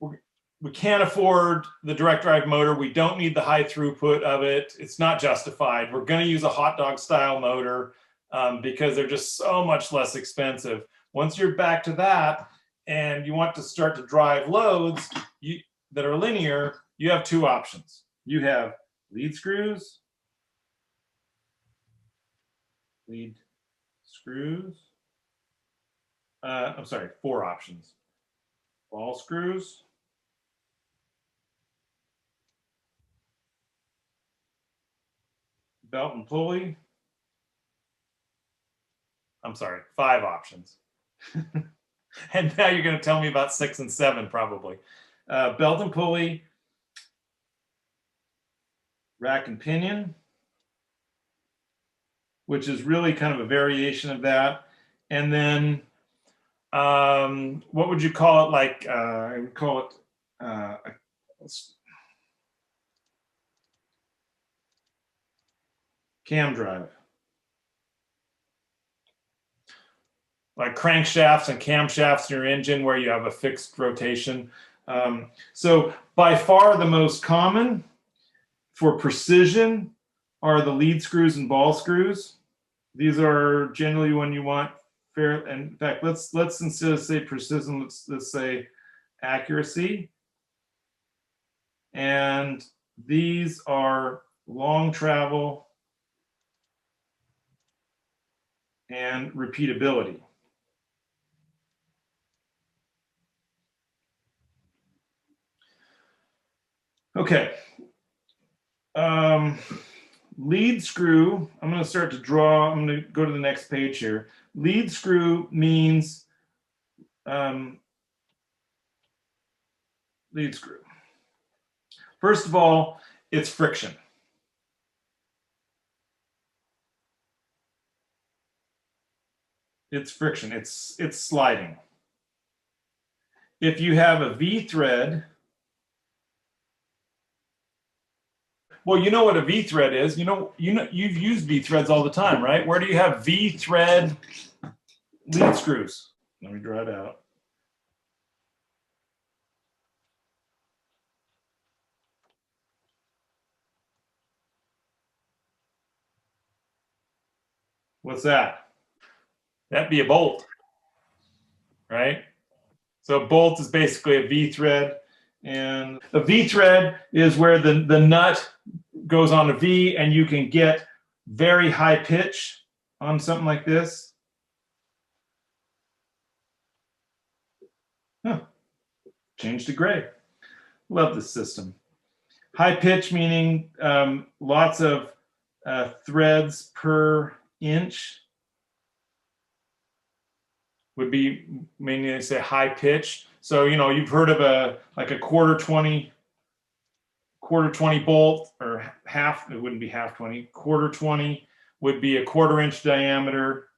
we can't afford the direct drive motor. We don't need the high throughput of it. It's not justified. We're going to use a hot dog style motor because they're just so much less expensive. Once you're back to that and you want to start to drive loads that are linear, you have two options. You have lead screws, I'm sorry, four options. Ball screws, belt and pulley. I'm sorry, five options. And now you're going to tell me about 6 and 7 probably. Belt and pulley, rack and pinion, which is really kind of a variation of that. And then what would you call it? Like I would call it cam drive. Like crankshafts and camshafts in your engine where you have a fixed rotation. So by far the most common for precision are the lead screws and ball screws. These are generally when you want fair, and in fact, let's instead of say precision, let's say accuracy. And these are long travel and repeatability. Okay. Lead screw, I'm going to start to draw, I'm going to go to the next page here. Lead screw means lead screw. First of all, it's friction. It's friction, it's sliding. If you have a V thread, well, you know what a V thread is. You've used V threads all the time, right? Where do you have V thread lead screws? Let me draw it out. What's that? That'd be a bolt, right? So a bolt is basically a V thread. And a V thread is where the nut goes on a V and you can get very high pitch on something like this. Huh. Changed to gray. Love this system. High pitch meaning lots of threads per inch would be, meaning they say high pitch. So, you've heard of a quarter 20 bolt, or half, it wouldn't be half 20, quarter 20 would be a quarter-inch diameter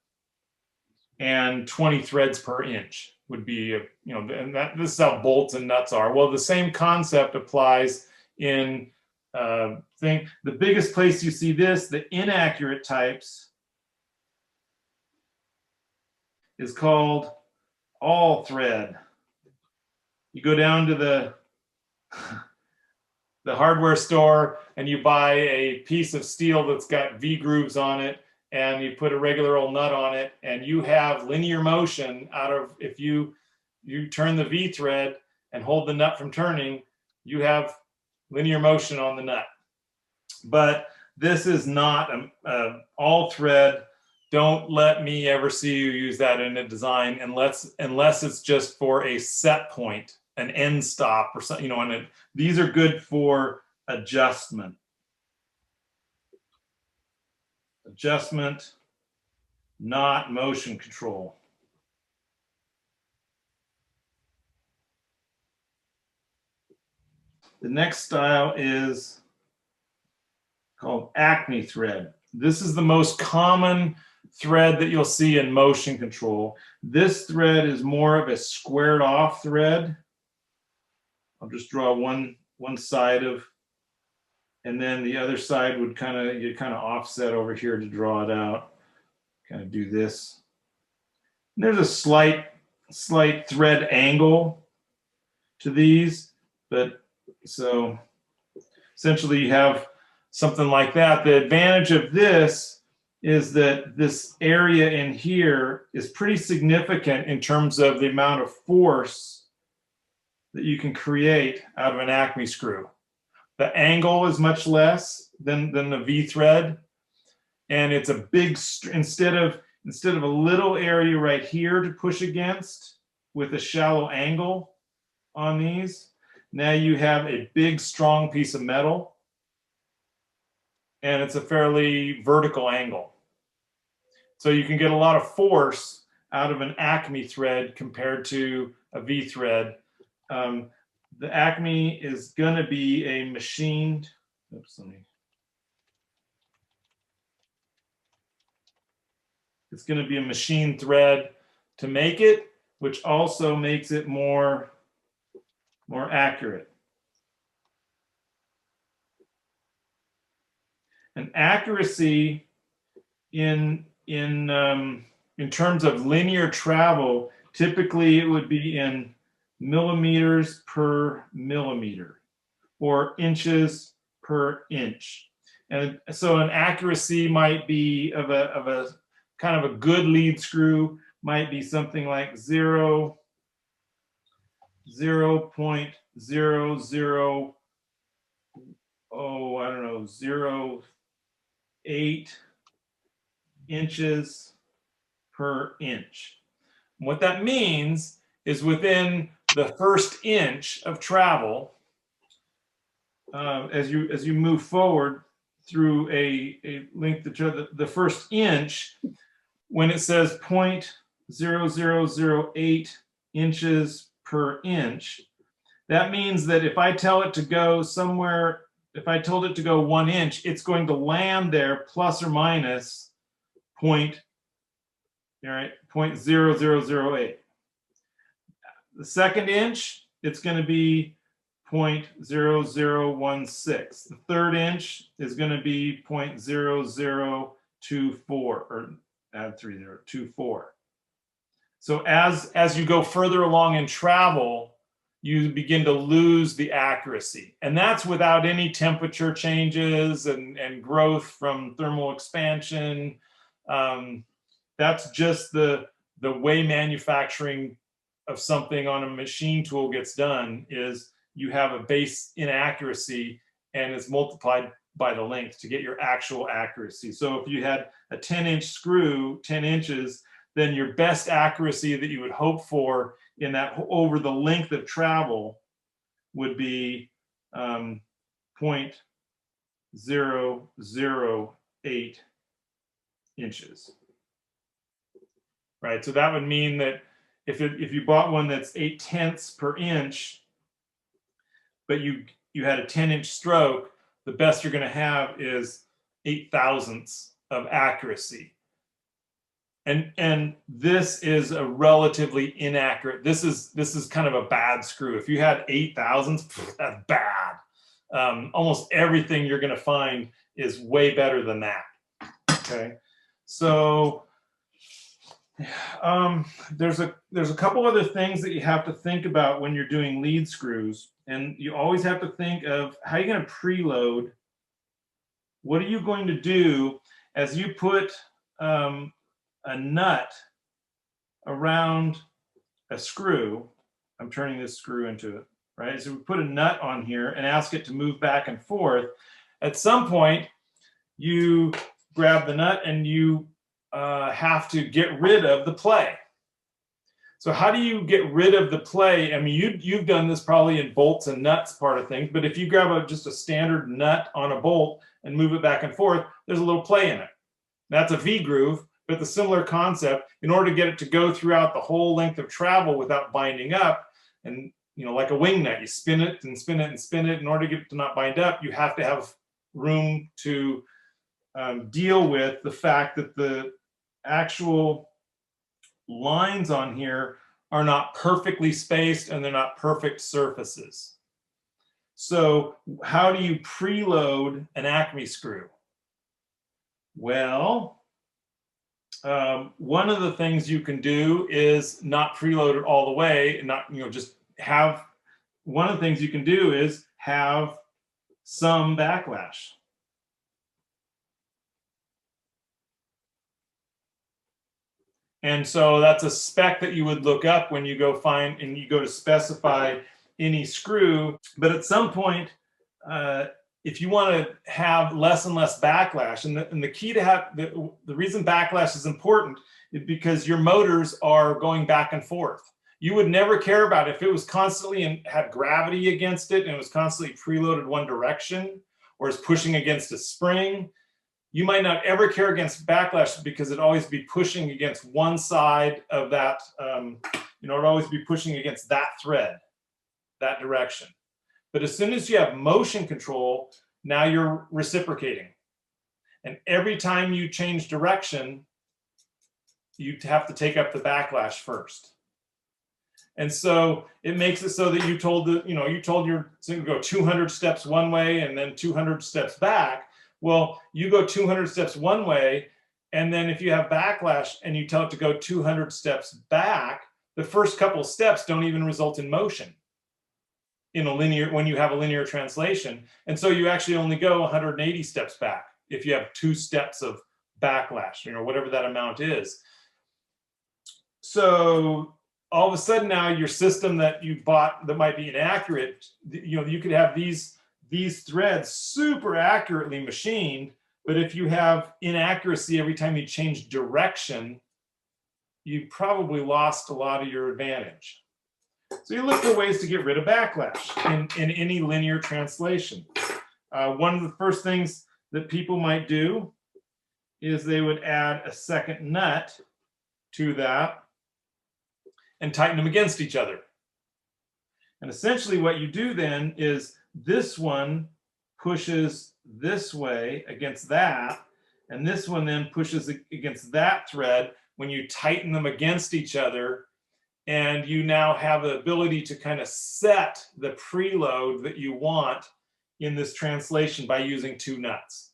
and 20 threads per inch would be, and this is how bolts and nuts are. Well, the same concept applies in the biggest place you see this, the inaccurate types, is called all thread. You go down to the hardware store and you buy a piece of steel that's got V grooves on it, and you put a regular old nut on it, and you have linear motion out of, if you turn the V thread and hold the nut from turning, you have linear motion on the nut. But this is not all thread. Don't let me ever see you use that in a design unless it's just for a set point, an end stop or something, and these are good for adjustment. Adjustment, not motion control. The next style is called Acme thread. This is the most common thread that you'll see in motion control. This thread is more of a squared off thread. I'll just draw one side of, and then the other side would you kind of offset over here to draw it out. Kind of do this. And there's a slight thread angle to these, but so essentially you have something like that. The advantage of this is that this area in here is pretty significant in terms of the amount of force that you can create out of an Acme screw. The angle is much less than the V thread, and it's a big, instead of a little area right here to push against with a shallow angle on these, now you have a big, strong piece of metal, and it's a fairly vertical angle. So you can get a lot of force out of an Acme thread compared to a V thread. The Acme is going to be a machined, it's going to be a machine thread to make it, which also makes it more accurate. And accuracy in terms of linear travel, typically it would be in millimeters per millimeter or inches per inch. And so an accuracy might be of a kind of a good lead screw might be something like 0.00, oh, I don't know, 0.8 inches per inch. What that means is within the first inch of travel, as you move forward through a length of the first inch, when it says 0.0008 inches per inch, that means that if I tell it to go somewhere, if I told it to go 1 inch, it's going to land there plus or minus 0.0008. The second inch, it's going to be 0.0016. The third inch is going to be 0.0024, or add 3024. So as you go further along in travel, you begin to lose the accuracy. And that's without any temperature changes and growth from thermal expansion. That's just the way manufacturing of something on a machine tool gets done, is you have a base inaccuracy and it's multiplied by the length to get your actual accuracy. So if you had a 10-inch screw, 10 inches, then your best accuracy that you would hope for in that over the length of travel would be 0.008 inches. Right, so that would mean that if you bought one that's 0.8 per inch, but you had a 10-inch stroke, the best you're going to have is 0.008 of accuracy. And this is a relatively inaccurate. This is kind of a bad screw. If you had 0.008, that's bad. Almost everything you're going to find is way better than that. Okay, so there's a couple other things that you have to think about when you're doing lead screws, and you always have to think of how you're going to preload. What are you going to do as you put a nut around a screw? I'm turning this screw into it, right? So we put a nut on here and ask it to move back and forth. At some point, you grab the nut and you have to get rid of the play. So how do you get rid of the play? I mean, you've done this probably in bolts and nuts part of things, but if you grab just a standard nut on a bolt and move it back and forth, there's a little play in it. That's a V groove, but the similar concept, in order to get it to go throughout the whole length of travel without binding up, and like a wing nut, you spin it and spin it and spin it. In order to get it to not bind up, you have to have room to deal with the fact that the actual lines on here are not perfectly spaced and they're not perfect surfaces. So how do you preload an Acme screw? Well, one of the things you can do is not preload it all the way and not, just have one of the things you can do is have some backlash. And so that's a spec that you would look up when you go find and you go to specify any screw. But at some point, if you want to have less and less backlash, and the key to have the reason backlash is important is because your motors are going back and forth. You would never care about if it was constantly and had gravity against it and it was constantly preloaded one direction or is pushing against a spring. You might not ever care against backlash because it'd always be pushing against one side of that, it'd always be pushing against that thread, that direction. But as soon as you have motion control, now you're reciprocating. And every time you change direction, you have to take up the backlash first. And so it makes it so that you told your to go 200 steps one way and then 200 steps back. Well, you go 200 steps one way, and then if you have backlash and you tell it to go 200 steps back, the first couple of steps don't even result in motion in a linear, when you have a linear translation. And so you actually only go 180 steps back if you have 2 steps of backlash, whatever that amount is. So all of a sudden now your system that you bought that might be inaccurate, you could have these threads super accurately machined, but if you have inaccuracy every time you change direction, you probably lost a lot of your advantage. So you look for ways to get rid of backlash in any linear translation. One of the first things that people might do is they would add a second nut to that and tighten them against each other. And essentially what you do then is this one pushes this way against that, and this one then pushes against that thread when you tighten them against each other, and you now have the ability to kind of set the preload that you want in this translation by using 2 nuts.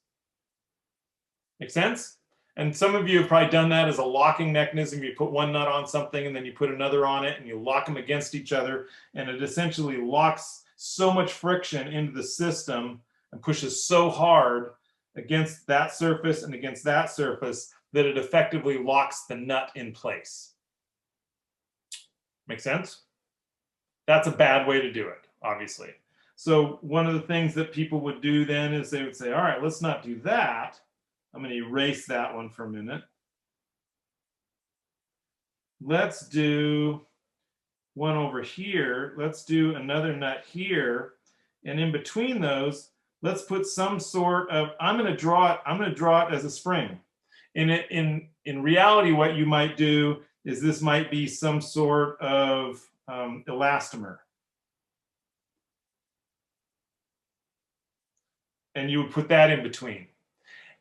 Make sense? And some of you have probably done that as a locking mechanism. You put one nut on something and then you put another on it and you lock them against each other, and it essentially locks so much friction into the system and pushes so hard against that surface and against that surface that it effectively locks the nut in place. Make sense? That's a bad way to do it, obviously. So one of the things that people would do then is they would say, all right, let's not do that. I'm going to erase that one for a minute. Let's do one over here. Let's do another nut here. And in between those, let's put some sort of, I'm going to draw it as a spring. In reality, what you might do is this might be some sort of elastomer. And you would put that in between.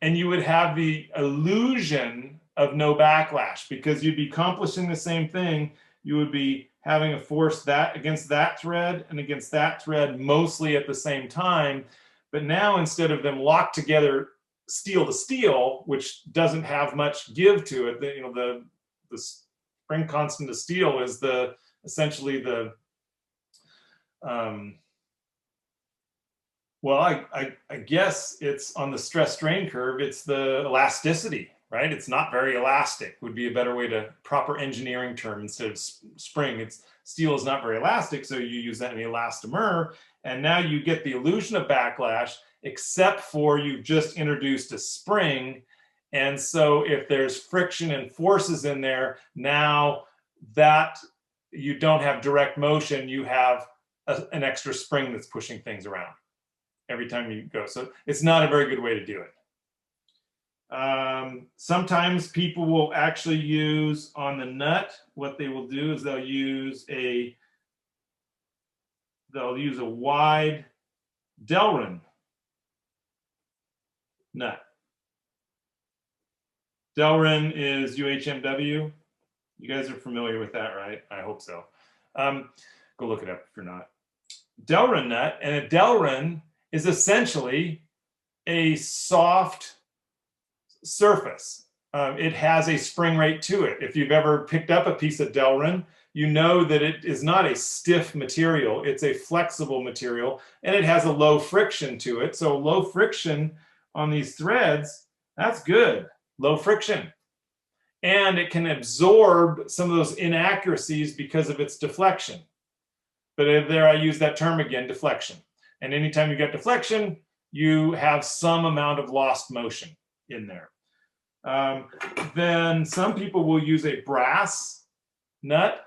And you would have the illusion of no backlash because you'd be accomplishing the same thing. You would be having a force that against that thread and against that thread mostly at the same time. But now instead of them locked together steel to steel, which doesn't have much give to it, the spring constant of steel is essentially the well, I guess it's on the stress strain curve, it's the elasticity, right? It's not very elastic would be a better way to, proper engineering term instead of spring. Steel is not very elastic, so you use that in the elastomer, and now you get the illusion of backlash, except for you've just introduced a spring. And so if there's friction and forces in there, now that you don't have direct motion, you have an extra spring that's pushing things around every time you go. So it's not a very good way to do it. Sometimes people will actually use on the nut, what they will do is they'll use a wide Delrin nut. Delrin is UHMW. You guys are familiar with that, right? I hope so. Go look it up if you're not. Delrin nut, and a Delrin is essentially a soft surface. It has a spring rate to it. If you've ever picked up a piece of Delrin, you know that it is not a stiff material. It's a flexible material, and it has a low friction to it. So low friction on these threads, that's good. Low friction. And it can absorb some of those inaccuracies because of its deflection. But there I use that term again, deflection. And anytime you get deflection, you have some amount of lost motion in there. Then some people will use a brass nut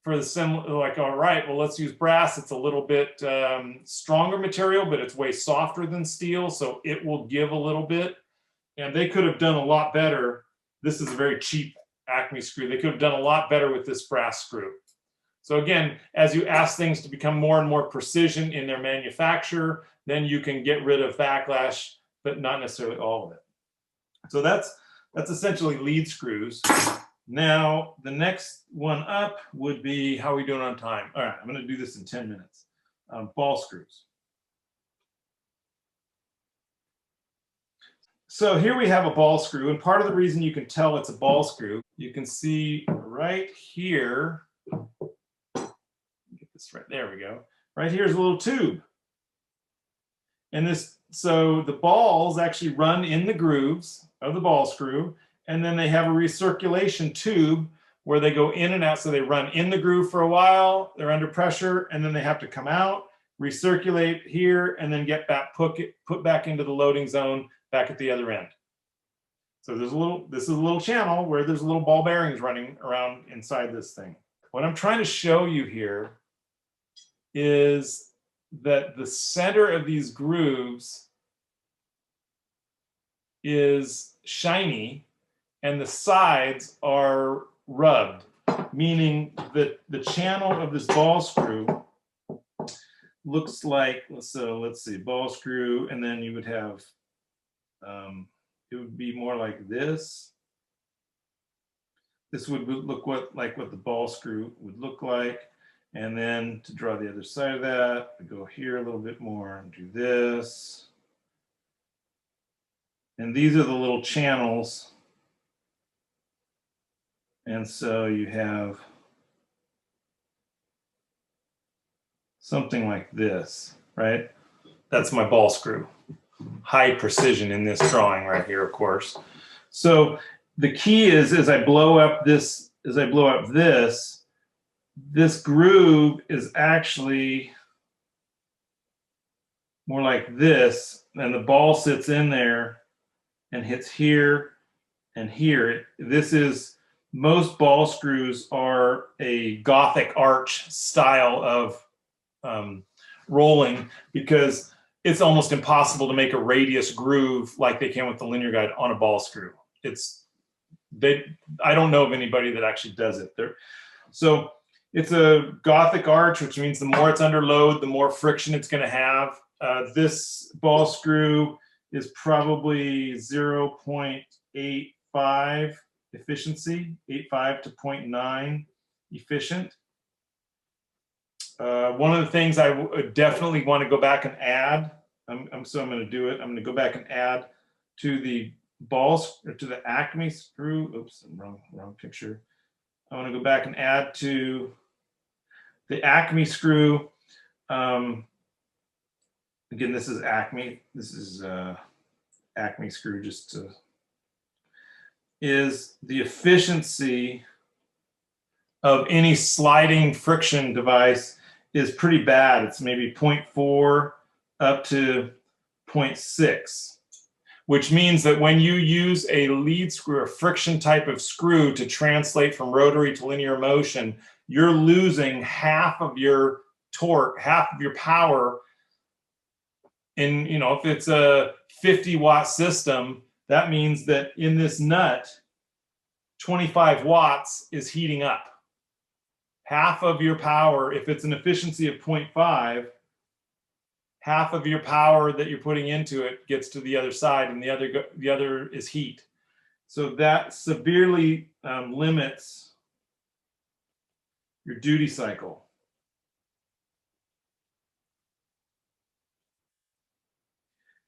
for the similar, like, all right, well, let's use brass. It's a little bit stronger material, but it's way softer than steel, so it will give a little bit. And they could have done a lot better. This is a very cheap Acme screw. They could have done a lot better with this brass screw. So again, as you ask things to become more and more precision in their manufacture, then you can get rid of backlash, but not necessarily all of it. So that's essentially lead screws. Now, the next one up would be, how are we doing on time? All right, I'm going to do this in 10 minutes. Ball screws. So here we have a ball screw, and part of the reason you can tell it's a ball screw, you can see right here, get this right, there we go. Right here is a little tube. And this, so the balls actually run in the grooves of the ball screw, and then they have a recirculation tube where they go in and out. So they run in the groove for a while, they're under pressure, and then they have to come out, recirculate here, and then get back, put back into the loading zone back at the other end. So there's a little, this is a little channel where there's little ball bearings running around inside this thing. What I'm trying to show you here is that the center of these grooves is shiny and the sides are rubbed, meaning that the channel of this ball screw looks like, so let's see, ball screw, and then you would have, it would be more like this. This would look like what the ball screw would look like. And then to draw the other side of that, I go here a little bit more and do this. And these are the little channels. And so you have something like this, right? That's my ball screw. High precision in this drawing right here, of course. So the key is, as I blow up this, this groove is actually more like this, and the ball sits in there and hits here and here. This is, most ball screws are a Gothic arch style of rolling, because it's almost impossible to make a radius groove like they can with the linear guide on a ball screw. I don't know of anybody that actually does it. So it's a Gothic arch, which means the more it's under load, the more friction it's going to have. This ball screw is probably 0.85 efficiency, 8.5 to 0.9 efficient. One of the things I would definitely want to go back and add, so I'm going to do it. I'm going to go back and add to the balls, or to the Acme screw. Oops, wrong picture. I want to go back and add to the Acme screw. Again, this is Acme. This is Acme screw. Is the efficiency of any sliding friction device is pretty bad. It's maybe 0.4 up to 0.6, which means that when you use a lead screw, a friction type of screw, to translate from rotary to linear motion, you're losing half of your torque, half of your power. In, if it's a 50-watt system, that means that in this nut, 25 watts is heating up. Half of your power, if it's an efficiency of 0.5, half of your power that you're putting into it gets to the other side, and the other is heat. So that severely limits your duty cycle.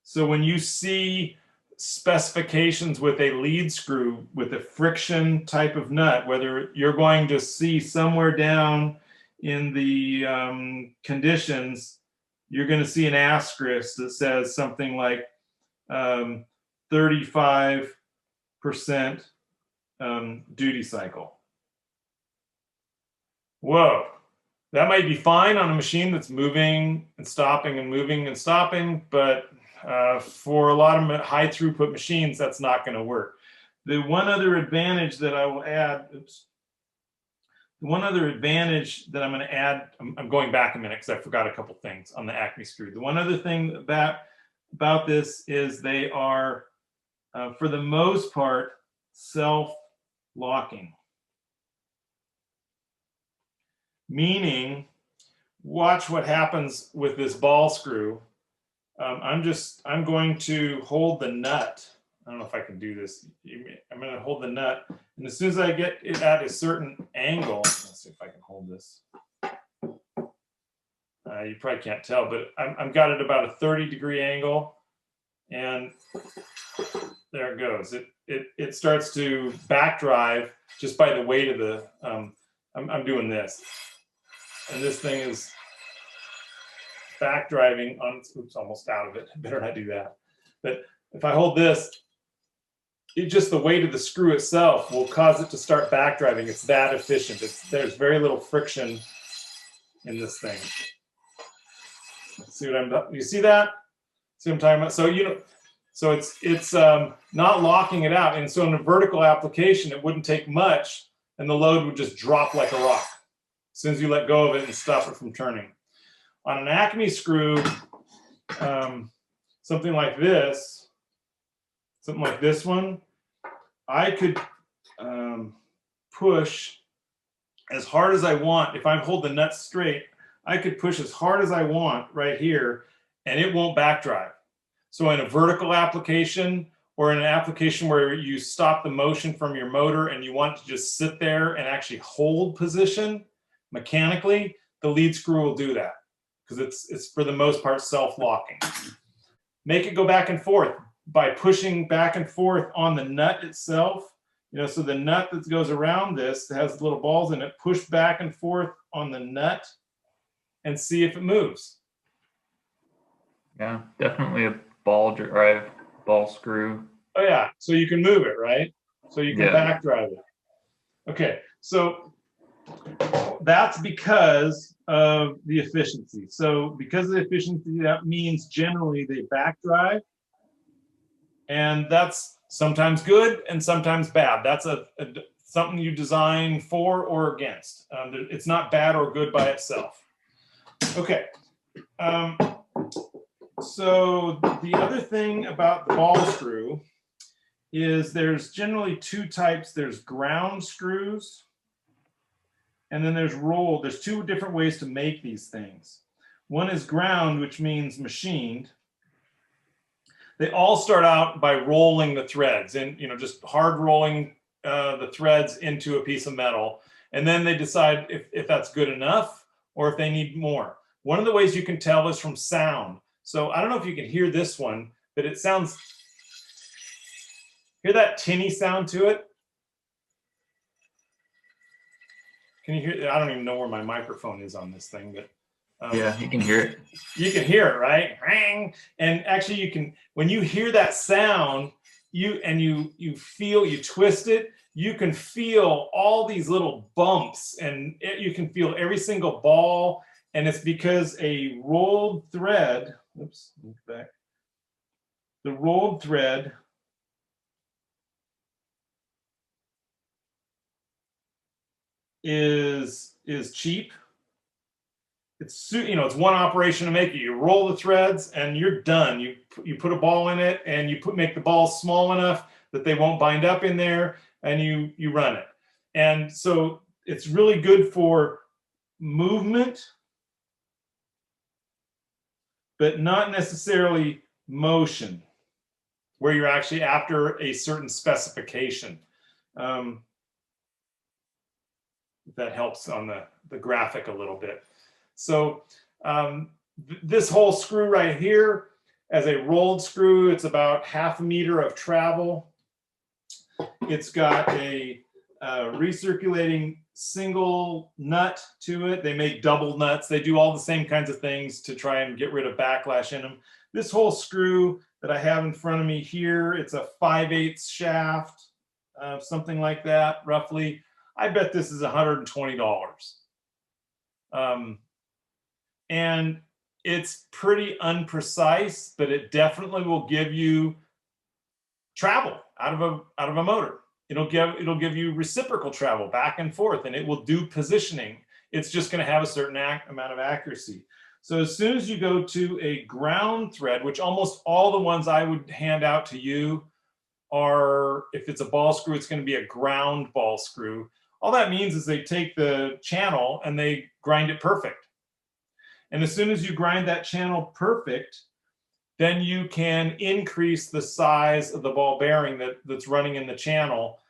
So when you see specifications with a lead screw with a friction type of nut, whether you're going to see somewhere down in the conditions, you're going to see an asterisk that says something like 35% duty cycle. Whoa, that might be fine on a machine that's moving and stopping and moving and stopping, but for a lot of high throughput machines, that's not going to work. The one other advantage that I will add, the one other advantage that I'm going to add, I'm going back a minute because I forgot a couple things on the Acme screw. The one other thing about this is they are, for the most part, self-locking. Meaning, watch what happens with this ball screw. I'm going to hold the nut. I don't know if I can do this. I'm going to hold the nut, and as soon as I get it at a certain angle, let's see if I can hold this. You probably can't tell, but I've got it about a 30-degree angle, and there it goes. It starts to back drive just by the weight of the. I'm doing this, and this thing is back driving on. Oops, almost out of it. Better not do that. But if I hold this, just the weight of the screw itself will cause it to start back driving. It's that efficient. There's very little friction in this thing. Let's see what you see that? See what I'm talking about? So so it's not locking it out, and so in a vertical application, it wouldn't take much, and the load would just drop like a rock as soon as you let go of it and stop it from turning. On an Acme screw, something like this one, I could push as hard as I want. If I hold the nut straight, I could push as hard as I want right here, and it won't back drive. So in a vertical application, or in an application where you stop the motion from your motor and you want to just sit there and actually hold position mechanically, the lead screw will do that, because it's for the most part self-locking. Make it go back and forth by pushing back and forth on the nut itself. So the nut that goes around this that has little balls in it, push back and forth on the nut and see if it moves. Yeah, definitely a ball drive, ball screw. Oh yeah, so you can move it, right? So you can back drive it. Okay, so that's because of the efficiency. So because of the efficiency, that means generally they back drive, and that's sometimes good and sometimes bad. That's something you design for or against. It's not bad or good by itself. Okay. So the other thing about the ball screw is there's generally two types. There's ground screws, and then there's rolled. There's two different ways to make these things. One is ground, which means machined. They all start out by rolling the threads and just hard rolling the threads into a piece of metal, and then they decide if that's good enough or if they need more. One of the ways you can tell is from sound. So I don't know if you can hear this one, but it sounds, hear that tinny sound to it? Can you hear? I don't even know where my microphone is on this thing, but yeah, you can hear it. You can hear it, right? And actually, you can, when you hear that sound, you twist it, you can feel all these little bumps, and you can feel every single ball, and it's because a rolled thread. Oops, look back. The rolled thread is cheap. It's it's one operation to make it. You roll the threads and you're done. You put a ball in it, and make the balls small enough that they won't bind up in there, and you run it. And so it's really good for movement, but not necessarily motion, where you're actually after a certain specification. If that helps on the graphic a little bit. So this whole screw right here, as a rolled screw, it's about 1/2 meter of travel. It's got a recirculating single nut to it. They make double nuts. They do all the same kinds of things to try and get rid of backlash in them. This whole screw that I have in front of me here, it's a 5/8 shaft, something like that, roughly. I bet this is $120. And it's pretty unprecise, but it definitely will give you travel out of a motor. It'll give you reciprocal travel back and forth, and it will do positioning. It's just going to have a certain amount of accuracy. So as soon as you go to a ground thread, which almost all the ones I would hand out to you are, if it's a ball screw, it's going to be a ground ball screw. All that means is they take the channel and they grind it perfect. And as soon as you grind that channel perfect, then you can increase the size of the ball bearing that's running in the channel,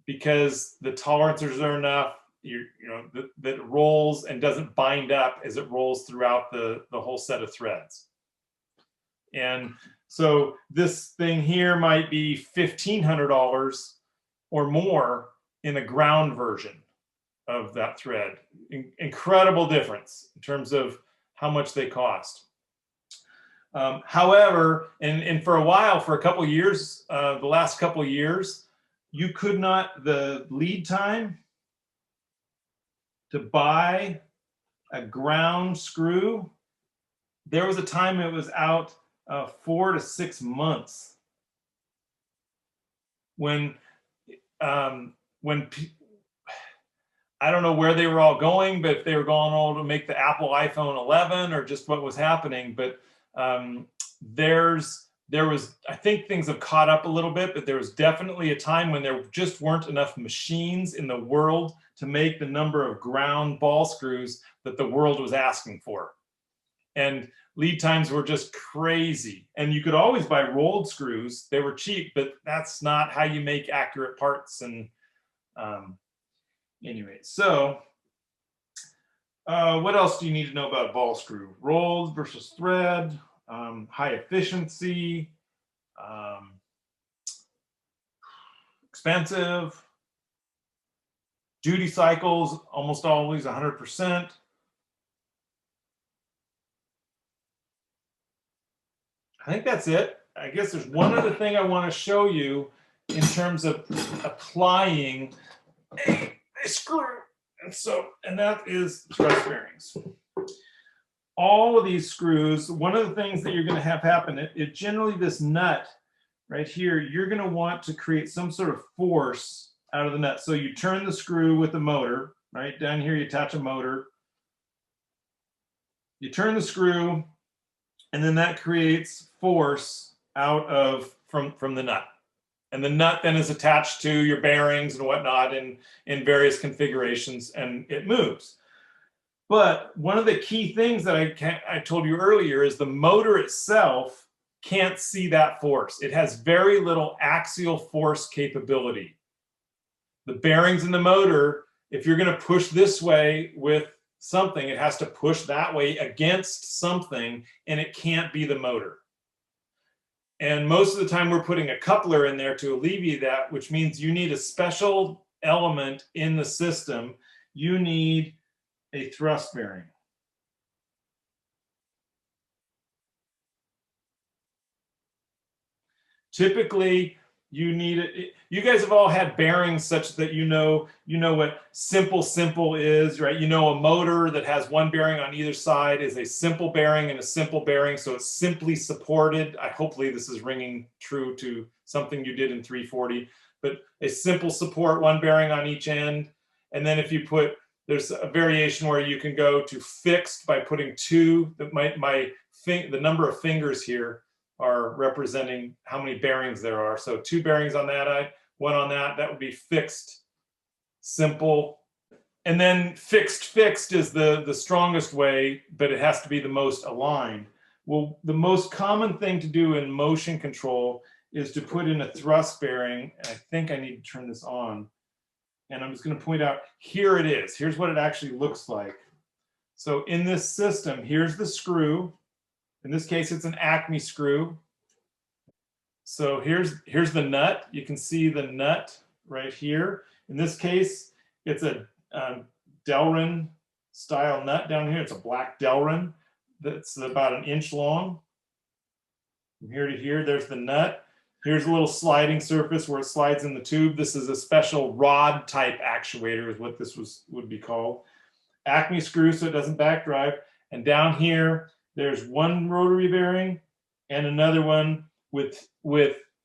because the tolerances are enough, that it rolls and doesn't bind up as it rolls throughout the whole set of threads. And so this thing here might be $1,500 or more in the ground version of that thread. Incredible difference in terms of how much they cost. However, and for a while, for a couple of years, the last couple of years, you could not, the lead time to buy a ground screw, there was a time it was out 4 to 6 months. When I don't know where they were all going, but if they were going all to make the Apple iPhone 11 or just what was happening, but there was, I think things have caught up a little bit, but there was definitely a time when there just weren't enough machines in the world to make the number of ground ball screws that the world was asking for. And lead times were just crazy. And you could always buy rolled screws. They were cheap, but that's not how you make accurate parts. And anyway, so what else do you need to know about ball screw? Rolled versus thread. High efficiency, expensive, duty cycles, almost always 100%. I think that's it. I guess there's one other thing I want to show you in terms of applying a screw. And that is thrust bearings. All of these screws, one of the things that you're going to have happen, it generally, this nut right here, you're going to want to create some sort of force out of the nut. So you turn the screw with the motor, right? Down here you attach a motor. You turn the screw, and then that creates force out of from the nut. And the nut then is attached to your bearings and whatnot in various configurations, and it moves. But one of the key things that I told you earlier is the motor itself can't see that force. It has very little axial force capability. The bearings in the motor, if you're going to push this way with something, it has to push that way against something, and it can't be the motor. And most of the time we're putting a coupler in there to alleviate that, which means you need a special element in the system. You need a thrust bearing. Typically, you need it. You guys have all had bearings such that you know what simple is, right? You know a motor that has one bearing on either side is a simple bearing and a simple bearing, so it's simply supported. Hopefully this is ringing true to something you did in 340, but a simple support, one bearing on each end. And then if you put, there's a variation where you can go to fixed by putting two. The number of fingers here are representing how many bearings there are. So 2 bearings on that, one on that. That would be fixed, simple. And then fixed is the strongest way, but it has to be the most aligned. Well, the most common thing to do in motion control is to put in a thrust bearing. And I think I need to turn this on. And I'm just going to point out, here it is. Here's what it actually looks like. So in this system, here's the screw. In this case, it's an Acme screw. So here's the nut. You can see the nut right here. In this case, it's a Delrin style nut down here. It's a black Delrin that's about 1 inch long. From here to here, there's the nut. Here's a little sliding surface where it slides in the tube. This is a special rod type actuator is what this would be called. Acme screw so it doesn't backdrive. And down here, there's one rotary bearing and another one with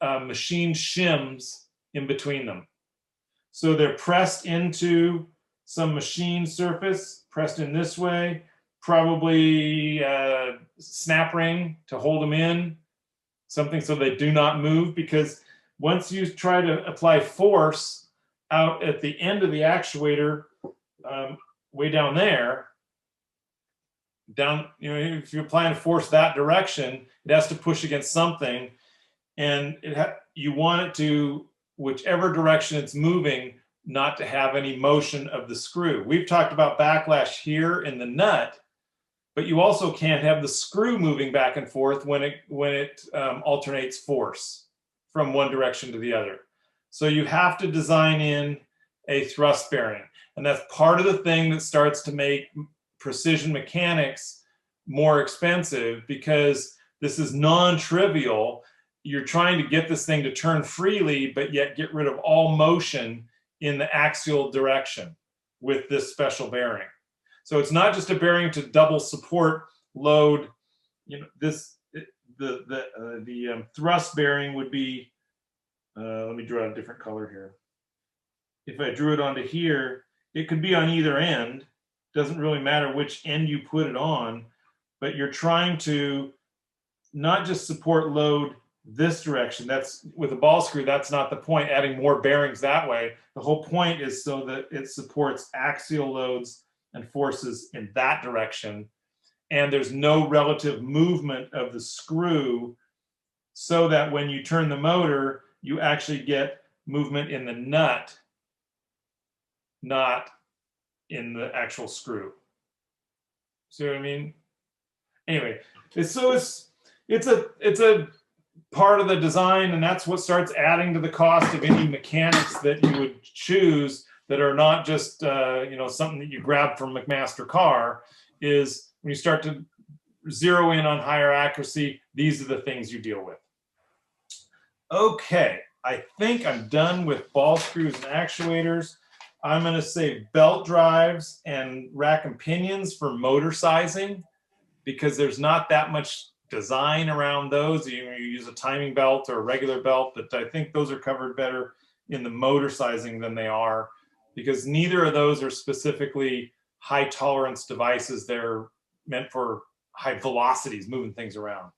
machine shims in between them. So they're pressed into some machine surface, pressed in this way, probably a snap ring to hold them in, something so they do not move, because once you try to apply force out at the end of the actuator, way down there, if you're applying force that direction, it has to push against something, and you want it to, whichever direction it's moving, not to have any motion of the screw. We've talked about backlash here in the nut, but you also can't have the screw moving back and forth when it alternates force from one direction to the other. So you have to design in a thrust bearing, and that's part of the thing that starts to make precision mechanics more expensive, because this is non-trivial. You're trying to get this thing to turn freely, but yet get rid of all motion in the axial direction with this special bearing. So it's not just a bearing to double support load. The thrust bearing would be, let me draw a different color here. If I drew it onto here, it could be on either end. Doesn't really matter which end you put it on, but you're trying to not just support load this direction. That's with a ball screw, that's not the point, adding more bearings that way. The whole point is so that it supports axial loads and forces in that direction, and there's no relative movement of the screw, so that when you turn the motor, you actually get movement in the nut, not in the actual screw. See what I mean? Anyway, it's a part of the design, and that's what starts adding to the cost of any mechanics that you would choose that are not just something that you grab from McMaster Carr. Is when you start to zero in on higher accuracy, these are the things you deal with. Okay, I think I'm done with ball screws and actuators. I'm going to save belt drives and rack and pinions for motor sizing, because there's not that much design around those. You use a timing belt or a regular belt, but I think those are covered better in the motor sizing than they are, because neither of those are specifically high tolerance devices. They're meant for high velocities, moving things around.